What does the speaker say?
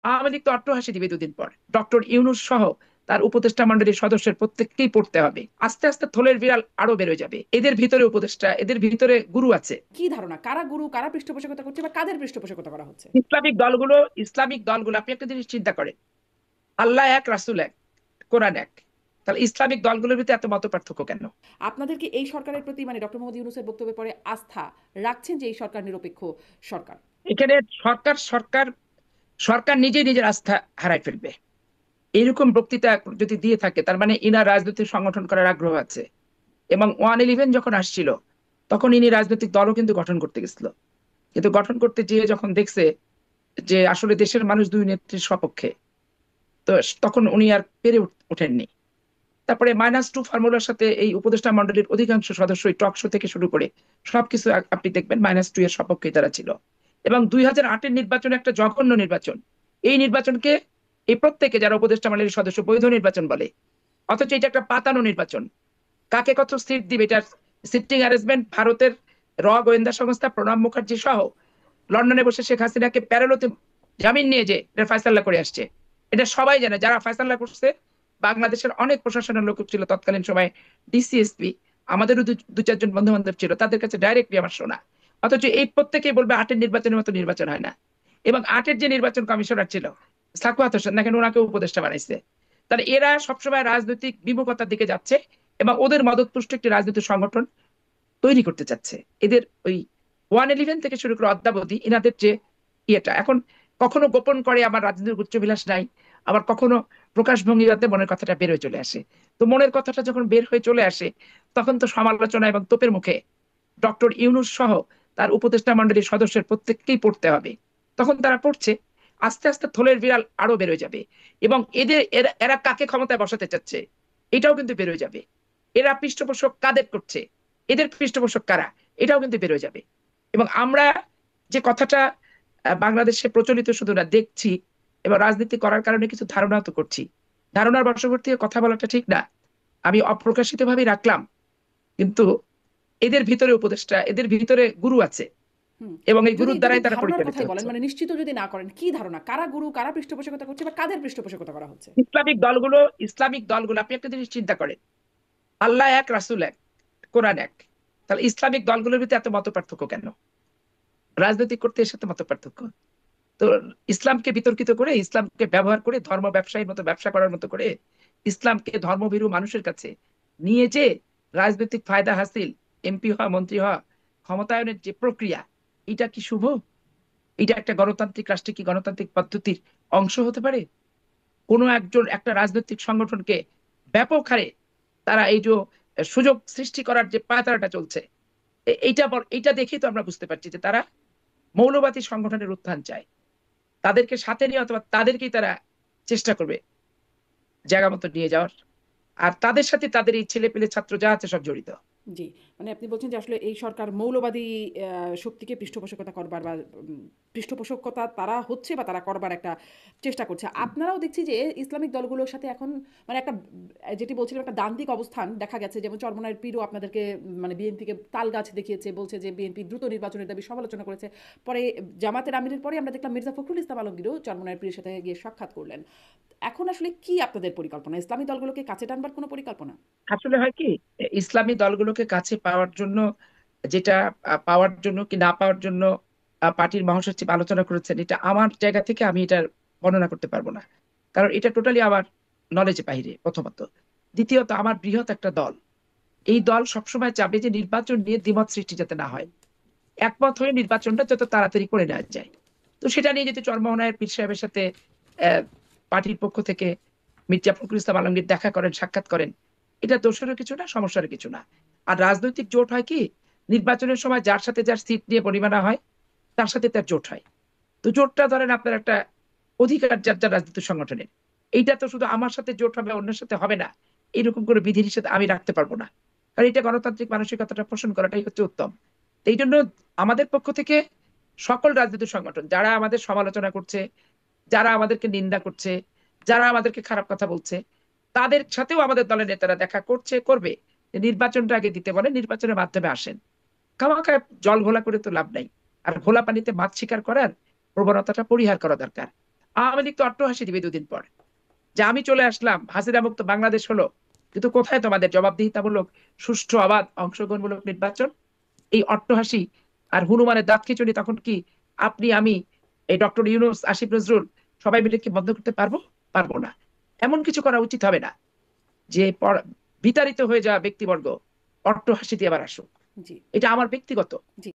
আওয়ামী লীগ তো অট্টহাসি দিবে দুদিন পর। ডক্টর ইউনূস সহ তার উপদেষ্টা মন্ডলীর সদস্যের প্রত্যেককেই পড়তে হবে। আস্তে আস্তে থলের বিড়াল আরো বেরোয় যাবে। এদের ভিতরে উপদেষ্টা, এদের ভিতরে গুরু আছে। কি ধারণা কারা গুরু, কারা পৃষ্ঠপোষকতা করছে বা কাদের পৃষ্ঠপোষকতা করা হচ্ছে? ইসলামিক দলগুলো আপনি একটা জিনিস চিন্তা করেন, আল্লাহ এক, রাসূল এক, কোরআন এক। তাহলে ইসলামিক দলগুলোর ভিতরে এত মত পার্থক্য কেন? আপনাদের কি এই সরকারের প্রতি মানে ডক্টর মোহাম্মদ ইউনূসের বক্তব্যের পরে আস্থা রাখছেন যে এই সরকার নিরপেক্ষ সরকার? এখানে সরকার সরকার সরকার নিজেই নিজের আস্থা হারায় ফেলবে। এরকম বক্তৃতা যদি দিয়ে থাকে, তার মানে ইনার রাজনৈতিক সংগঠন করার আগ্রহ আছে। এবং 111 যখন আসছিল, তখন ইনি রাজনৈতিক দলও কিন্তু গঠন করতে গেছিল। কিন্তু গঠন করতে যেয়ে যখন দেখছে যে আসলে দেশের মানুষ দুই নেত্রীর সপক্ষে, তো তখন উনি আর পেরে ওঠেননি। তারপরে -2 ফর্মুলার সাথে এই উপদেষ্টা মন্ডলীর অধিকাংশ সদস্যই টক শো থেকে শুরু করে সবকিছু আপনি দেখবেন -2 এর সপক্ষে তারা ছিল। এবং 2008-এর নির্বাচন একটা জঘন্য নির্বাচন। এই নির্বাচনকে এই প্রত্যেকে যারা উপদেষ্টা মন্ডলীর সদস্য বৈধ নির্বাচন বলে, অথচ এটা একটা পাতানো নির্বাচন। কাকে কত সিট দিবে এটার সিটিং অ্যারেঞ্জমেন্ট ভারতের গোয়েন্দা সংস্থা প্রণব মুখার্জি সহ লন্ডনে বসে শেখ হাসিনাকে প্যারোলতে জামিন নিয়ে যে এটা ফয়সালা করে আসছে। এটা সবাই জানে, যারা ফয়সালা করছে বাংলাদেশের অনেক প্রশাসনের লোক ছিল তৎকালীন সময়, ডিসিএসপি, আমাদেরও দু চারজন বন্ধু বান্ধব ছিল, তাদের কাছে ডাইরেক্টলি আমার শোনা। অথচ এই প্রত্যেকেই বলবে 8-এর নির্বাচনের মতো নির্বাচন হয় না। এবং 8-এর যে নির্বাচন কমিশনার ছিল সাকুয়াত হোসেন, দেখেন ওনাকে উপদেষ্টা বানাইছে। তাহলে এরা সবসময় রাজনৈতিক বিমুখতার দিকে যাচ্ছে এবং ওদের মদতপুষ্ট একটি রাজনৈতিক সংগঠন তৈরি করতে চাচ্ছে। এদের ওই 111 থেকে শুরু করে অদ্যাবধি এনাদের যে ইয়েটা এখন, কখনো গোপন করে আমার রাজনীতির উচ্চবিলাস নাই, আবার কখনো প্রকাশ ভঙ্গিতে মনের কথাটা বের হয়ে চলে আসে। তো মনের কথাটা যখন বের হয়ে চলে আসে, তখন তো সমালোচনা এবং তোপের মুখে ডক্টর ইউনূস সহ তার উপদেষ্টা মন্ডলীর সদস্যের প্রত্যেককেই পড়তে হবে। তখন তারা পড়ছে। আস্তে আস্তে থলের বিড়াল আরো বেরোয় যাবে। এবং এরা কাকে ক্ষমতায় বসাতে চাচ্ছে এটাও কিন্তু বেরোয় যাবে। এরা পৃষ্ঠপোষক কাদের করছে, এদের পৃষ্ঠপোষক কারা, এটাও কিন্তু বেরোয় যাবে। এবং আমরা যে কথাটা বাংলাদেশে প্রচলিত শুধু না, দেখছি এবং রাজনীতি করার কারণে কিছু ধারণা তো করছি। ধারণার বশবর্তী হয়ে কথা বলাটা ঠিক না, আমি অপ্রকাশিত ভাবেই রাখলাম। কিন্তু এদের ভিতরে উপদেষ্টা, এদের ভিতরে গুরু আছে হুম। এবং এই যদি গুরুর যদি দ্বারাই তারা ধারণার পরিচালিত কথাই বলেন, হচ্ছে। মানে নিশ্চিত যদি না করেন, কি ধারণা কারা গুরু, কারা পৃষ্ঠপোষকতা করছে বা কাদের পৃষ্ঠপোষকতা করা হচ্ছে? ইসলামিক দলগুলো আপনি একটা জিনিস চিন্তা করেন, আল্লাহ এক, রাসূল এক, কোরআন এক। তাহলে ইসলামিক দলগুলোর ভিতরে এত মত পার্থক্য কেন? রাজনৈতিক করতে এর সাথে মত পার্থক্য। তো ইসলামকে বিতর্কিত করে, ইসলামকে ব্যবহার করে, ধর্ম ব্যবসায়ীর মতো ব্যবসা করার মতো করে ইসলামকে ধর্মভীরু মানুষের কাছে নিয়ে যে রাজনৈতিক ফায়দা হাসিল, এমপি হওয়া, মন্ত্রী হওয়া, ক্ষমতায়নের যে প্রক্রিয়া, এটা কি শুভ? এটা একটা গণতান্ত্রিক রাষ্ট্রে কি গণতান্ত্রিক পদ্ধতির অংশ হতে পারে? কোনো একজন একটা রাজনৈতিক সংগঠনকে ব্যাপক হারে তারা এই যে সুযোগ সৃষ্টি করার যে পায়তারাটা চলছে, এইটা দেখেই তো আমরা বুঝতে পারছি যে তারা মৌলবাদী সংগঠনের উত্থান চায়। তাদেরকে সাথে নিয়ে অথবা তাদেরকেই তারা চেষ্টা করবে জায়গা মতো নিয়ে যাওয়ার। আর তাদের সাথে তাদের এই ছেলে পেলে ছাত্র যা আছে সব জড়িত। জি, মানে আপনি বলছেন যে আসলে এই সরকার মৌলবাদী শক্তিকে পৃষ্ঠপোষকতা করবার বা পৃষ্ঠপোষকতা তারা হচ্ছে বা তারা করবার একটা চেষ্টা করছে। আপনারাও দেখছি যে ইসলামিক দলগুলোর সাথে এখন মানে একটা যেটি বলছিলাম একটা দ্বান্দ্বিক অবস্থান দেখা গেছে। যেমন চরমোনাইয়ের পীরও আপনাদেরকে মানে বিএনপিকে তালগাছ দেখিয়েছে, বলছে যে বিএনপি দ্রুত নির্বাচনের দাবি সমালোচনা করেছে। পরে জামাতের আমিরের পরে আমরা দেখলাম মির্জা ফখরুল ইসলাম আলমগীরও চরমোনাইয়ের পীরের সাথে গিয়ে সাক্ষাৎ করলেন। এখন আসলে কি আপনাদের পরিকল্পনা? ইসলামী দলগুলোকে কাছে টানবার কোনো পরিকল্পনা? আসলে হয় কি, ইসলামী দলগুলোকে কাছে পাওয়ার জন্য, যেটা পাওয়ার জন্য কি না পাওয়ার জন্য পার্টির মহাসচিব আলোচনা করেছেন, এটা আমার জায়গা থেকে আমি এটা বর্ণনা করতে পারবো না। কারণ এটা টোটালি আমার নলেজে বাইরে, প্রথমত। দ্বিতীয়ত, আমার বৃহৎ একটা দল, এই দল সবসময় চাবে যে নির্বাচন নিয়ে দ্বিমত সৃষ্টি যাতে না হয়, একমত হয়ে নির্বাচনটা যত তাড়াতাড়ি করে নেওয়া যায়। তো সেটা নিয়ে যদি চরমোনাইয়ের পীর সাহেবের সাথে আহ, পার্টির পক্ষ থেকে মির্জা ফখরুল ইসলাম আলমগীর দেখা করেন, সাক্ষাৎ করেন, এটা দোষেরও কিছু না, সমস্যারও কিছু না। আর রাজনৈতিক জোট হয় কি, নির্বাচনের সময় যার সাথে যার সিট নিয়ে পরিমাণা হয়, তার সাথে তার জোট হয়। তো জোটটা ধরেন আপনার একটা অধিকার যার যার রাজনৈতিক সংগঠনের। এইটা তো শুধু আমার সাথে জোট হবে, অন্যের সাথে হবে না, এরকম করে বিধিনিষেধ আমি রাখতে পারবো না। কারণ এটা গণতান্ত্রিক মানসিকতাটা পোষণ করাটাই হচ্ছে উত্তম। তো এই জন্য আমাদের পক্ষ থেকে সকল রাজনৈতিক সংগঠন যারা আমাদের সমালোচনা করছে, যারা আমাদেরকে নিন্দা করছে, যারা আমাদেরকে খারাপ কথা বলছে, তাদের সাথেও আমাদের দলের নেতারা দেখা করছে, করবে। যে নির্বাচনটা আগে দিতে বলে, নির্বাচনের মাধ্যমে আসেন। খামাখায় জল ঘোলা করে তো লাভ নাই। আর ঘোলা পানিতে মাছ শিকার করার প্রবণতাটা পরিহার করা দরকার। আওয়ামী লীগ তো অট্টহাসি দিবে দুদিন পর, যে আমি চলে আসলাম, হাসিনা মুক্ত বাংলাদেশ হলো, কিন্তু কোথায় তোমাদের জবাবদিহিতামূলক, সুষ্ঠু, অবাধ, অংশগ্রহণমূলক নির্বাচন? এই অট্টহাসি আর হনুমানের দাঁত খিচুড়ি তখন কি আপনি, আমি, এই ডক্টর ইউনূস, আসিফ নজরুল সবাই মিলে কি বন্ধ করতে পারবো? পারবো না। এমন কিছু করা উচিত হবে না যে বিতাড়িত হয়ে যাওয়া ব্যক্তিবর্গ অট্টহাসি দিয়ে আবার আসুক। জি, এটা আমার ব্যক্তিগত জি।